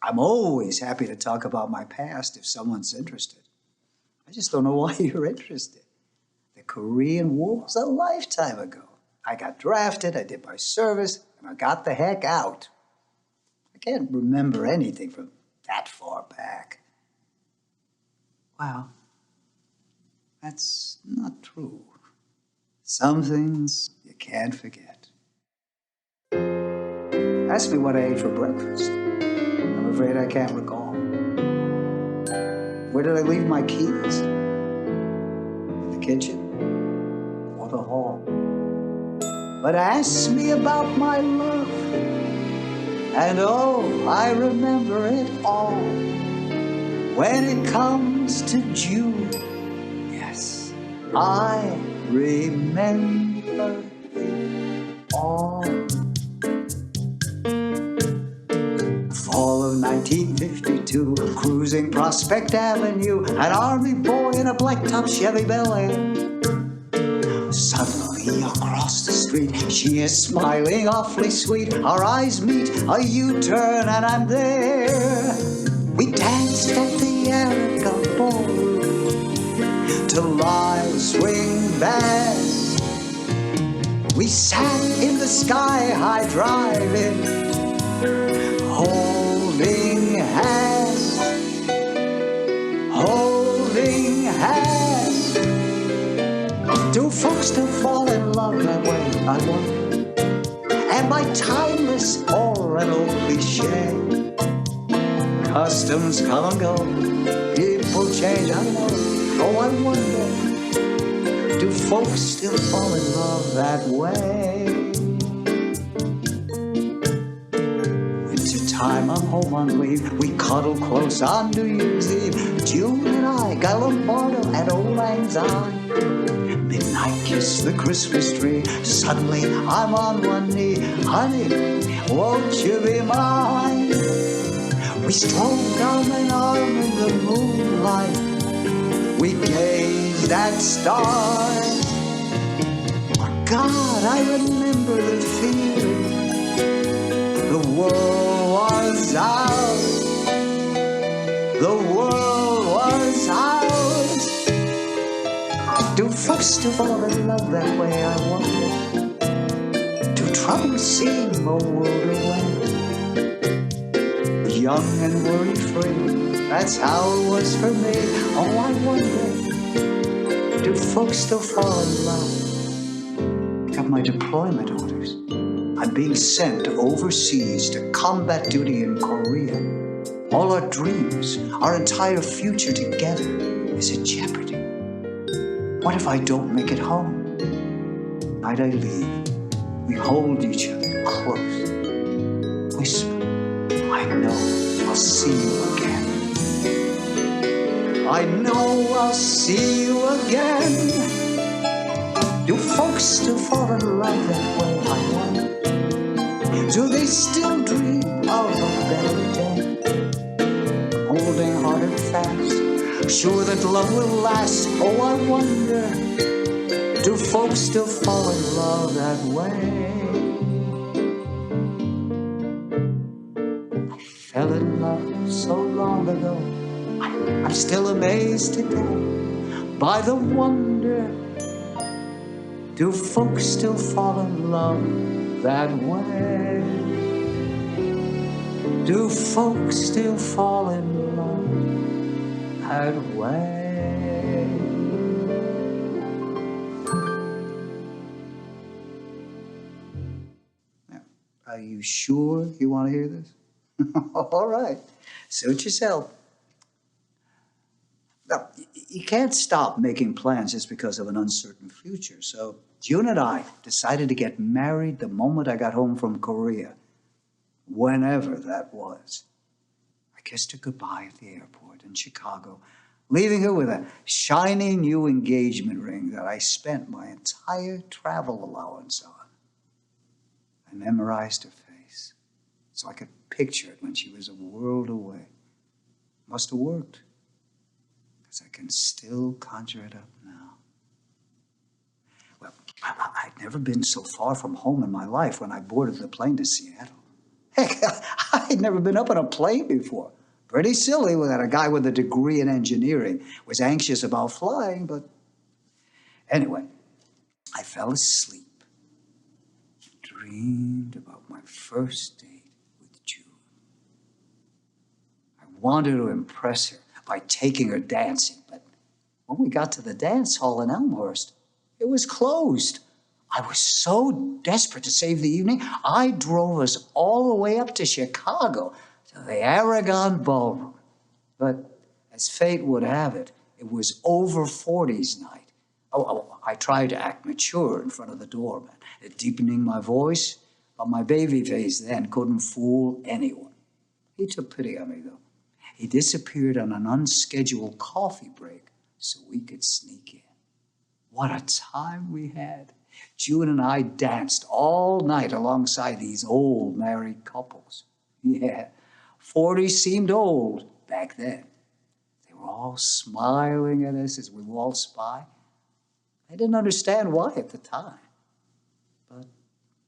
I'm always happy to talk about my past if someone's interested. I just don't know why you're interested. The Korean War was a lifetime ago. I got drafted, I did my service, and I got the heck out. I can't remember anything from that far back. Well, that's not true. Some things you can't forget. Ask me what I ate for breakfast. I'm afraid I can't recall. Where did I leave my keys? In the kitchen or the hall? But ask me about my love, and oh, I remember it all. When it comes to June, yes, I remember it all. Fall of 1952, cruising Prospect Avenue, an army boy in a blacktop Chevy Bel Air. Suddenly across the street, she is smiling awfully sweet. Our eyes meet, a U-turn, and I'm there. We danced at the Erica Ballroom to live swing bands. We sat in the sky-high drive-in, holding hands, holding hands. Do folks still fall in love that way, I wonder? Am I timeless or an old cliche? Customs come and go, people change, I know. Oh, I wonder, do folks still fall in love that way? Time I'm home on leave, we cuddle close on New Year's Eve. June and I got Lombardo and Old Lang Syne. Midnight kiss the Christmas tree. Suddenly I'm on one knee. Honey, won't you be mine? We strolled arm in arm in the moonlight. We gazed at stars. Oh God, I remember the feeling. The world was ours. The world was ours. Do folks still fall in love that way, I wonder? Do troubles seem a world away? Young and worry-free, that's how it was for me. Oh, I wonder, do folks still fall in love? I got my deployment orders. I'm being sent overseas to combat duty in Korea. All our dreams, our entire future together is in jeopardy. What if I don't make it home? Night I leave, we hold each other close. Whisper, I know I'll see you again. I know I'll see you again. Do folks still fall in love that way, I wonder? Do they still dream of a better day? Holding hard and fast, sure that love will last. Oh, I wonder, do folks still fall in love that way? I fell in love so long ago. I'm still amazed today by the wonder. Do folks still fall in love that way? Do folks still fall in love that way? Now, are you sure you want to hear this? All right, suit yourself. Now, you can't stop making plans just because of an uncertain future. So June and I decided to get married the moment I got home from Korea, whenever that was. I kissed her goodbye at the airport in Chicago, leaving her with a shiny new engagement ring that I spent my entire travel allowance on. I memorized her face so I could picture it when she was a world away. Must have worked, because I can still conjure it up now. Well, I'd never been so far from home in my life when I boarded the plane to Seattle. Heck, I I'd never been up on a plane before. Pretty silly that a guy with a degree in engineering was anxious about flying, but anyway, I fell asleep. Dreamed about my first date with June. I wanted to impress her by taking her dancing, but when we got to the dance hall in Elmhurst, it was closed. I was so desperate to save the evening, I drove us all the way up to Chicago to the Aragon Ballroom. But as fate would have it, it was over 40s night. I tried to act mature in front of the doorman, deepening my voice, but my baby face then couldn't fool anyone. He took pity on me, though. He disappeared on an unscheduled coffee break so we could sneak in. What a time we had. June and I danced all night alongside these old married couples. Yeah, 40 seemed old back then. They were all smiling at us as we waltzed by. I didn't understand why at the time, but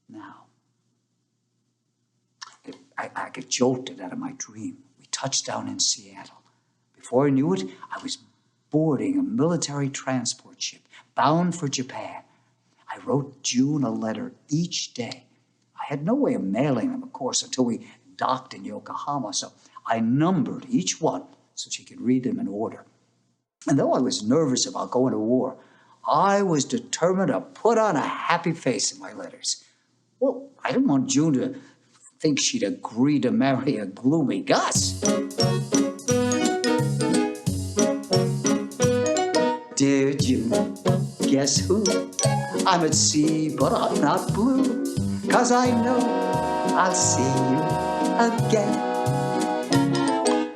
now. I got jolted out of my dream. We touched down in Seattle. Before I knew it, I was boarding a military transport ship bound for Japan. I wrote June a letter each day. I had no way of mailing them, of course, until we docked in Yokohama, so I numbered each one so she could read them in order. And though I was nervous about going to war, I was determined to put on a happy face in my letters. Well, I didn't want June to think she'd agree to marry a gloomy Gus. Dear June, guess who? I'm at sea, but I'm not blue, 'cause I know I'll see you again.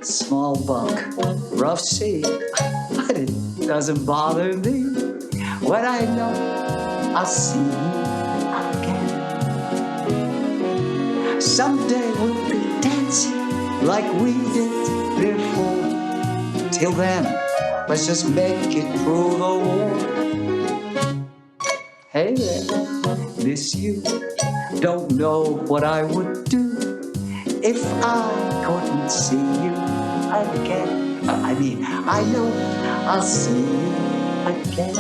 Small bunk, rough sea, but it doesn't bother me when I know I'll see you again. Someday we'll be dancing like we did before. Till then, let's just make it through the war. Hey there, miss you. Don't know what I would do if I couldn't see you again. I know I'll see you again.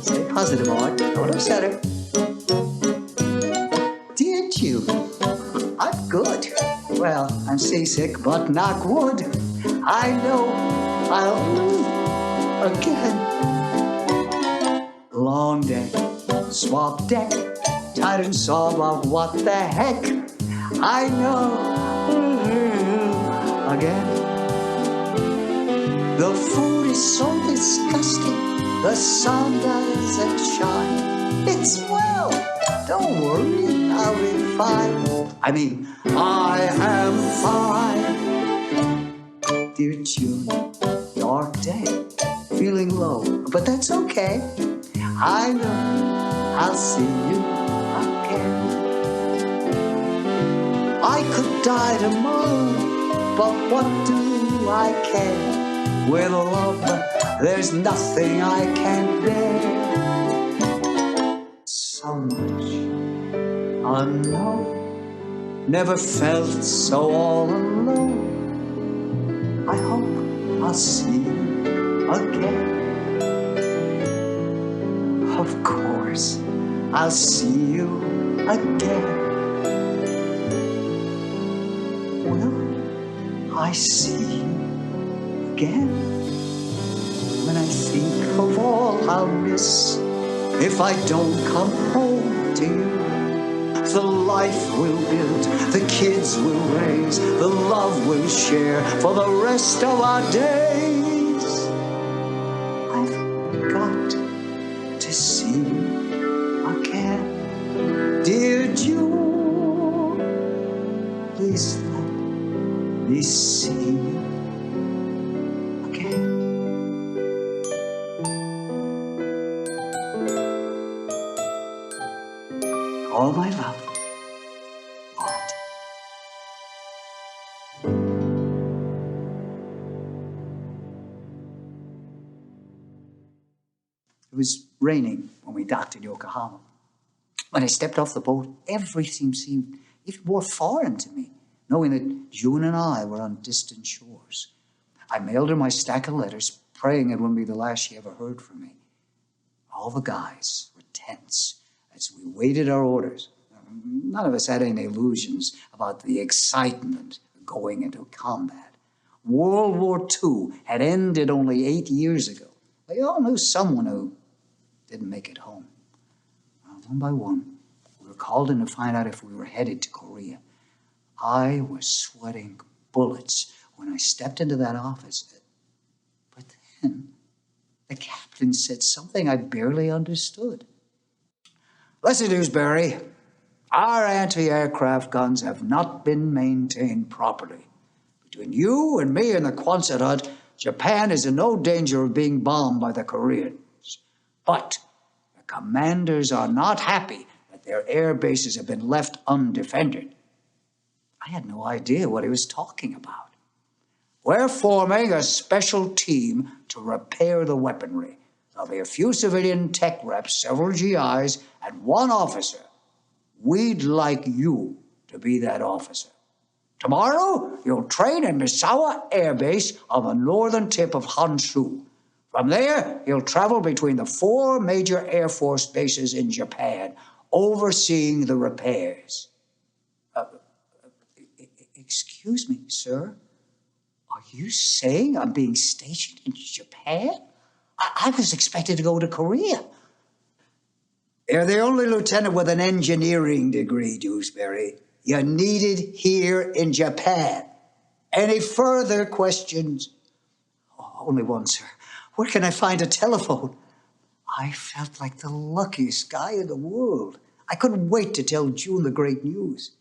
Stay positive, Art. Don't upset her. Dear June, I'm good. Well, I'm seasick, but knock wood, I know I'll live again. Long day, swap deck, tied and saw about what the heck. I know again. The food is so disgusting, the sun doesn't shine. It's well, don't worry, I'll be fine. I am fine. Dear June, dark day, feeling low, but that's okay. I know I'll see you again. I could die tomorrow, but what do I care? With love, there's nothing I can't bear. So much unknown, never felt so all alone. I hope I'll see you again. Of course, I'll see you again. Will I see you again? When I think of all I'll miss if I don't come home to you. The life we'll build, the kids we'll raise, the love we'll share for the rest of our days. I've got to see you again. Dear June, please let me see you again. All my love, Art. It was raining when we docked in Yokohama. When I stepped off the boat, everything seemed even more foreign to me. knowing that June and I were on distant shores. I mailed her my stack of letters, praying it wouldn't be the last she ever heard from me. All the guys were tense as we waited our orders. None of us had any illusions about the excitement of going into combat. World War II had ended only 8 years ago. We all knew someone who didn't make it home. One by one, we were called in to find out if we were headed to Korea. I was sweating bullets when I stepped into that office. But then the captain said something I barely understood. Listen, Dewsberry, our anti-aircraft guns have not been maintained properly. Between you and me and the Quonset hut, Japan is in no danger of being bombed by the Koreans. But the commanders are not happy that their air bases have been left undefended. I had no idea what he was talking about. We're forming a special team to repair the weaponry. There'll be a few civilian tech reps, several GIs, and one officer. We'd like you to be that officer. Tomorrow, you'll train in Misawa Air Base on the northern tip of Honshu. From there, you'll travel between the 4 major Air Force bases in Japan, overseeing the repairs. Excuse me, sir. Are you saying I'm being stationed in Japan? I was expected to go to Korea. You're the only lieutenant with an engineering degree, Dewsberry. You're needed here in Japan. Any further questions? Oh, only one, sir. Where can I find a telephone? I felt like the luckiest guy in the world. I couldn't wait to tell June the great news.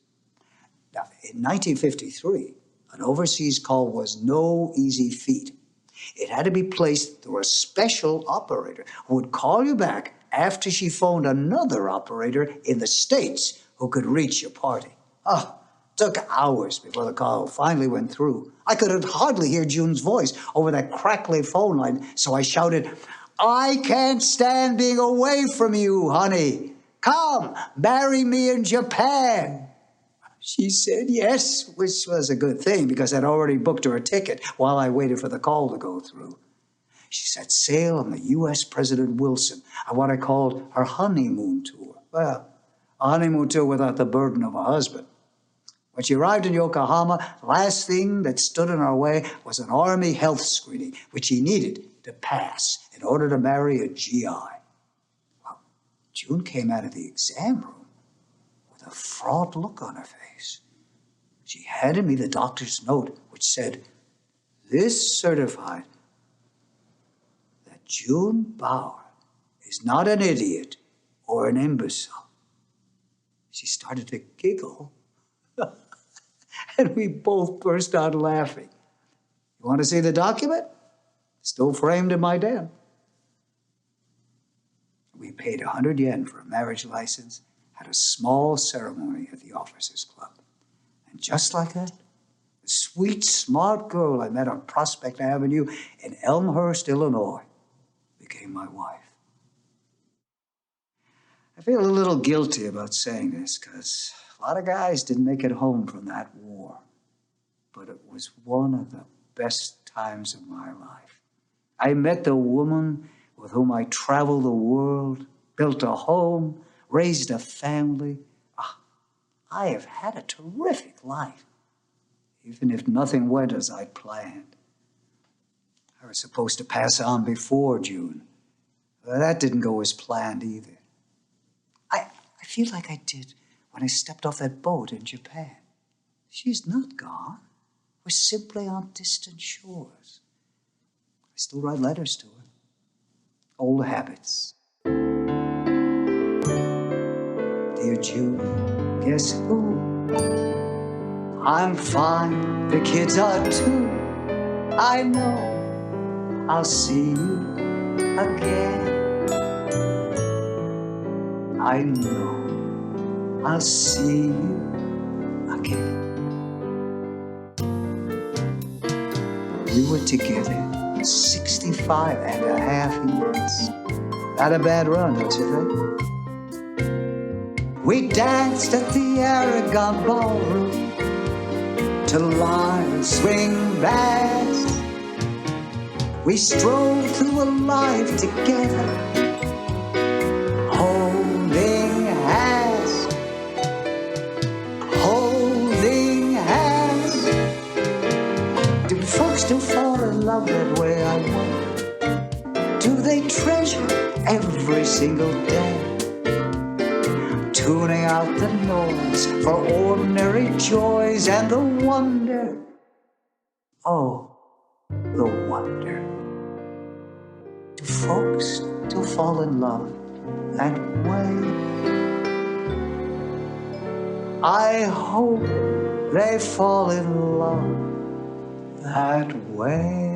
Now, in 1953, an overseas call was no easy feat. It had to be placed through a special operator who would call you back after she phoned another operator in the States who could reach your party. Oh, it took hours before the call finally went through. I could hardly hear June's voice over that crackly phone line, so I shouted, "I can't stand being away from you, honey. Come, marry me in Japan." She said yes, which was a good thing because I'd already booked her a ticket while I waited for the call to go through. She set sail on the U.S. President Wilson on what I called her honeymoon tour. Well, a honeymoon tour without the burden of a husband. When she arrived in Yokohama, the last thing that stood in our way was an Army health screening, which she needed to pass in order to marry a GI. Well, June came out of the exam room with a fraught look on her face. She handed me the doctor's note, which said, "This certified that June Bauer is not an idiot or an imbecile." She started to giggle, and we both burst out laughing. You want to see the document? Still framed in my den. We paid 100 yen for a marriage license, had a small ceremony at the Officers Club. And just like that, the sweet, smart girl I met on Prospect Avenue in Elmhurst, Illinois, became my wife. I feel a little guilty about saying this because a lot of guys didn't make it home from that war. But it was one of the best times of my life. I met the woman with whom I traveled the world, built a home, raised a family. I have had a terrific life, even if nothing went as I'd planned. I was supposed to pass on before June. But that didn't go as planned either. I feel like I did when I stepped off that boat in Japan. She's not gone. We're simply on distant shores. I still write letters to her. Old habits. Dear June, guess who? I'm fine, the kids are too. I know I'll see you again. I know I'll see you again. We were together 65 and a half years. Not a bad run, don't you think? We danced at the Aragon Ballroom to lie, swing bass. We stroll through a life together, holding hands, holding hands. Do folks still fall in love that way, I wonder? Do they treasure every single day, tuning out the noise for ordinary joys and the wonder? Oh, the wonder. Do folks still fall in love that way? I hope they fall in love that way.